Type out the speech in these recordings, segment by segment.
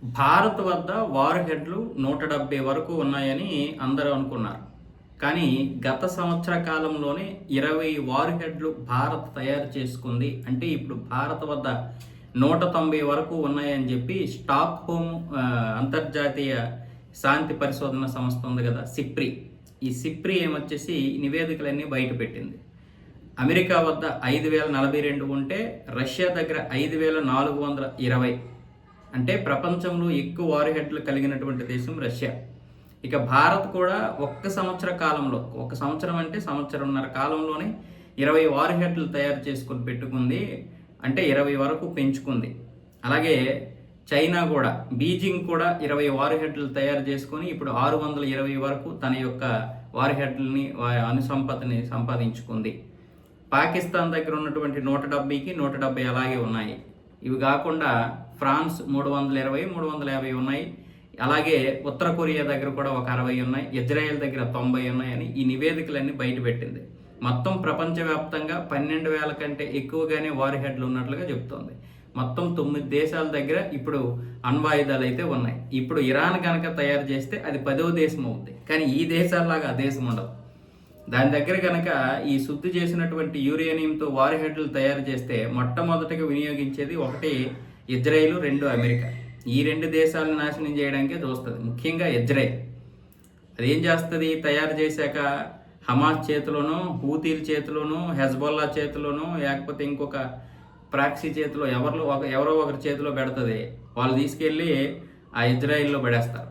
భారత్ వద్ద వార్ హెడ్లు 170 వరకు ఉన్నాయని అందరూ అనుకున్నారు. కానీ గత సంవత్సర కాలంలోనే 20 వార్ హెడ్లు భారత్ తయారు చేసుకుంది. అంటే ఇప్పుడు భారత్ వద్ద 190 వరకు ఉన్నాయని చెప్పి స్టాక్‌హోమ్ అంతర్జాతీయ శాంతి పరిశోధన సంస్థ ఉంది కదా, సిప్రి. ఈ సిప్రి ఏమొచ్చేసి నివేదికలన్నీ బయటపెట్టింది. అమెరికా వద్ద 5042 ఉంటే రష్యా దగ్గర 5420. అంటే ప్రపంచంలో ఎక్కువ వార్ హెడ్లు కలిగినటువంటి దేశం రష్యా. ఇక భారత్ కూడా ఒక్క సంవత్సర కాలంలో, ఒక సంవత్సరం అంటే సంవత్సరంన్నర కాలంలోనే 20 వార్ హెడ్లు తయారు చేసుకొని పెట్టుకుంది. అంటే 20 వరకు పెంచుకుంది. అలాగే చైనా కూడా, బీజింగ్ కూడా 20 వార్ హెడ్లు తయారు చేసుకొని ఇప్పుడు 620 వరకు తన యొక్క వార్ హెడ్లని అనుసంపత్తిని సంపాదించుకుంది. పాకిస్తాన్ దగ్గర ఉన్నటువంటి 170కి 170 అలాగే ఉన్నాయి. ఇవి కాకుండా ఫ్రాన్స్ 320, 350 ఉన్నాయి. అలాగే ఉత్తర కొరియా దగ్గర కూడా ఒక 60 ఉన్నాయి. ఇజ్రాయెల్ దగ్గర 90 ఉన్నాయని ఈ నివేదికలన్నీ బయటపెట్టింది. మొత్తం ప్రపంచవ్యాప్తంగా 12,000 కంటే ఎక్కువగానే వార్ హెడ్లు ఉన్నట్లుగా చెప్తోంది. మొత్తం 9 దేశాల దగ్గర ఇప్పుడు అణ్వాయుధాలు అయితే ఉన్నాయి. ఇప్పుడు ఇరాన్ కనుక తయారు చేస్తే అది 10వ దేశం అవుతుంది. కానీ ఈ దేశాల్లాగా ఆ దేశం ఉండదు. దాని దగ్గర కనుక ఈ శుద్ధి చేసినటువంటి యురేనియంతో వార్ హెడ్లు తయారు చేస్తే మొట్టమొదటిగా వినియోగించేది ఒకటి ఇజ్రాయిల్, 2 అమెరికా. ఈ 2 దేశాలను నాశనం చేయడానికే చూస్తుంది. ముఖ్యంగా ఇజ్రాయిల్ అదేం చేస్తుంది, తయారు చేశాక హమాస్ చేతిలోనూ, హూతీల చేతిలోనూ, హెజ్బొల్లా చేతిలోనూ, లేకపోతే ఇంకొక ప్రాక్సీ చేతిలో ఎవరో ఒకరి చేతిలో పెడుతుంది. వాళ్ళు తీసుకెళ్ళి ఆ ఇజ్రాయిల్లో పడేస్తారు.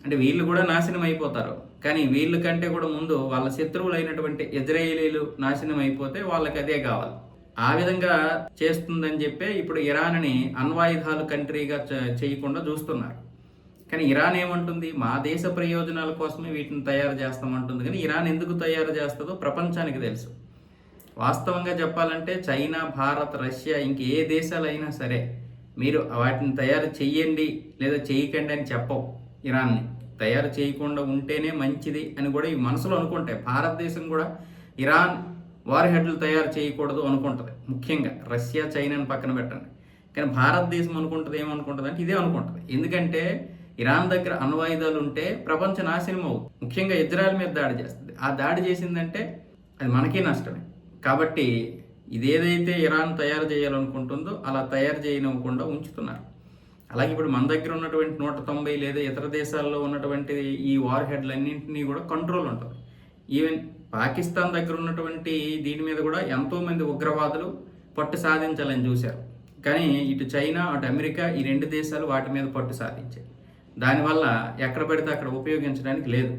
అంటే వీళ్ళు కూడా నాశనం అయిపోతారు. కానీ వీళ్ళ కంటే కూడా ముందు వాళ్ళ శత్రువులు అయినటువంటి ఇజ్రాయేలీలు నాశనం అయిపోతే వాళ్ళకి అదే కావాలి. ఆ విధంగా చేస్తుందని చెప్పే ఇప్పుడు ఇరాన్ని అణ్వాయుధాలు కంట్రీగా చేయకుండా చూస్తున్నారు. కానీ ఇరాన్ ఏమంటుంది, మా దేశ ప్రయోజనాల కోసమే వీటిని తయారు చేస్తామంటుంది. కానీ ఇరాన్ ఎందుకు తయారు చేస్తుందో ప్రపంచానికి తెలుసు. వాస్తవంగా చెప్పాలంటే చైనా, భారత్, రష్యా ఇంకే దేశాలైనా సరే మీరు వాటిని తయారు చెయ్యండి లేదా చేయకండి అని చెప్పవు. ఇరాన్ని తయారు చేయకుండా ఉంటేనే మంచిది అని కూడా ఈ మనసులో అనుకుంటాయి. భారతదేశం కూడా ఇరాన్ వార్ హెడ్లు తయారు చేయకూడదు అనుకుంటుంది. ముఖ్యంగా రష్యా, చైనాని పక్కన పెట్టండి. కానీ భారతదేశం అనుకుంటుంది ఏమనుకుంటుంది అంటే ఇదే అనుకుంటుంది. ఎందుకంటే ఇరాన్ దగ్గర అణ్వాయుధాలు ఉంటే ప్రపంచ నాశనం అవుతుంది. ముఖ్యంగా ఇజ్రాయెల్ మీద దాడి చేస్తుంది. ఆ దాడి చేసిందంటే అది మనకే నష్టమే. కాబట్టి ఇదేదైతే ఇరాన్ తయారు చేయాలనుకుంటుందో అలా తయారు చేయనివ్వకుండా ఉంచుతున్నారు. అలాగే ఇప్పుడు మన దగ్గర ఉన్నటువంటి 190 లేదా ఇతర దేశాల్లో ఉన్నటువంటి ఈ వార్ హెడ్లన్నింటినీ కూడా కంట్రోల్ ఉంటుంది. ఈవెన్ పాకిస్తాన్ దగ్గర ఉన్నటువంటి దీని మీద కూడా ఎంతోమంది ఉగ్రవాదులు పట్టు సాధించాలని చూశారు. కానీ ఇటు చైనా, అటు అమెరికా, ఈ 2 దేశాలు వాటి మీద పట్టు సాధించాయి. దానివల్ల ఎక్కడ పడితే అక్కడ ఉపయోగించడానికి లేదు.